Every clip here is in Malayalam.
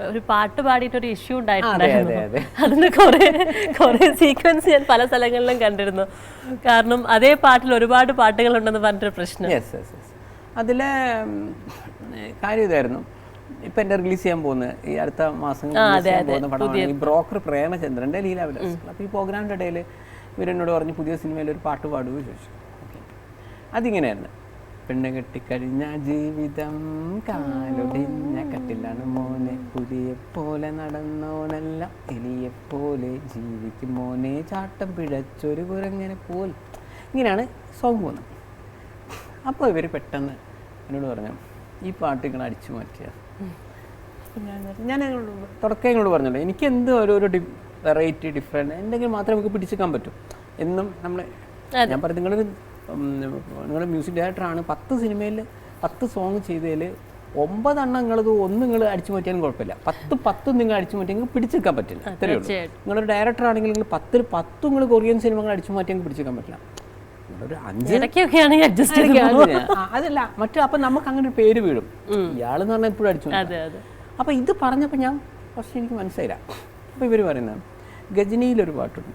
ഒരു പാട്ട് പാടിയിട്ടൊരു ഇഷ്യൂ ഉണ്ടായിട്ടുണ്ടായിരുന്നു. അതിന്റെ കുറെ സീക്വൻസ് ഞാൻ പല സ്ഥലങ്ങളിലും കണ്ടിരുന്നു. കാരണം അതേ പാട്ടിൽ ഒരുപാട് പാട്ടുകളുണ്ടെന്ന് പറഞ്ഞൊരു പ്രശ്നം. അതിലെ കാര്യം ഇതായിരുന്നു. ഇപ്പൊ എന്റെ റിലീസ് ചെയ്യാൻ പോകുന്നത് ഈ അടുത്ത മാസം പോകുന്ന പടമാണ് ഈ ബ്രോക്കർ പ്രേമചന്ദ്രന്റെ ലീലാവിലാസ്. അപ്പൊ ഈ പ്രോഗ്രാമിന്റെ ഇടയിൽ ഇവരെന്നോട് പറഞ്ഞു പുതിയ സിനിമയിൽ ഒരു പാട്ട് പാടുകയോ ചോദിച്ചു. അതിങ്ങനെയായിരുന്നു. പെണ്ണ് കെട്ടിക്കഴിഞ്ഞ ജീവിതം കാലൊടിഞ്ഞ കട്ടിലാണ് മോനെ, പുലിയെപ്പോലെ നടന്നോനെല്ലാം എലിയെപ്പോലെ ജീവിക്കും മോനെ, ചാട്ടം പിഴച്ചൊരു കുരങ്ങനെ പോൽ. ഇങ്ങനെയാണ് സോങ് പോകുന്നത്. അപ്പോൾ ഇവർ പെട്ടെന്ന് എന്നോട് പറഞ്ഞു ഈ പാട്ട് ഇങ്ങനെ അടിച്ചു മാറ്റിയ. ഞാൻ തുടക്കം എന്നോട് പറഞ്ഞല്ലോ എനിക്ക് എന്ത് ഓരോരോ വെറൈറ്റി ഡിഫറെൻറ്റ് എന്തെങ്കിലും മാത്രമേ നമുക്ക് പിടിച്ചെടുക്കാൻ പറ്റും എന്നും നമ്മൾ. ഞാൻ പറഞ്ഞു നിങ്ങളുടെ മ്യൂസിക് ഡയറക്ടറാണ്, 10 സിനിമയിൽ 10 സോങ് ചെയ്തതിൽ 9 എണ്ണം നിങ്ങളത് നിങ്ങൾ അടിച്ചു മാറ്റിയാലും കുഴപ്പമില്ല, 10 നിങ്ങൾ അടിച്ചു മാറ്റി നിങ്ങൾക്ക് പിടിച്ചെടുക്കാൻ പറ്റില്ല. അത്രയേ ഉള്ളൂ. നിങ്ങളൊരു ഡയറക്ടർ ആണെങ്കിൽ നിങ്ങൾ 10 നിങ്ങൾ കൊറിയൻ സിനിമകൾ അടിച്ചു മാറ്റിയാൽ പിടിച്ചെടുക്കാൻ പറ്റില്ല. ഒരു 5 അതല്ല മറ്റു. അപ്പം നമുക്ക് അങ്ങനെ ഒരു പേര് വീഴും, ഇയാളെന്ന് പറഞ്ഞാൽ എപ്പോഴും അടിച്ചു. അപ്പം ഇത് പറഞ്ഞപ്പോൾ ഞാൻ ഫസ്റ്റ് എനിക്ക് മനസ്സിലായില്ല. അപ്പോൾ ഇവർ പറയുന്നതാണ് ഗജനിയിലൊരു പാട്ടുണ്ട്.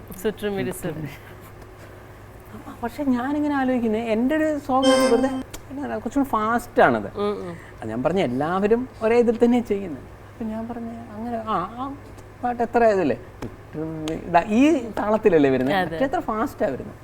പക്ഷെ ഞാനിങ്ങനെ ആലോചിക്കുന്നത് എൻ്റെ ഒരു സോങ് വെറുതെ കുറച്ചുകൂടി ഫാസ്റ്റാണത്. ഞാൻ പറഞ്ഞ എല്ലാവരും ഒരേ ഇതിൽ തന്നെ ചെയ്യുന്നത്. അപ്പം ഞാൻ പറഞ്ഞ അങ്ങനെ ആ പാട്ട് എത്ര ഇതല്ലേ ഈ താളത്തിലല്ലേ വരുന്നത്, എത്ര ഫാസ്റ്റാണ് വരുന്നത്.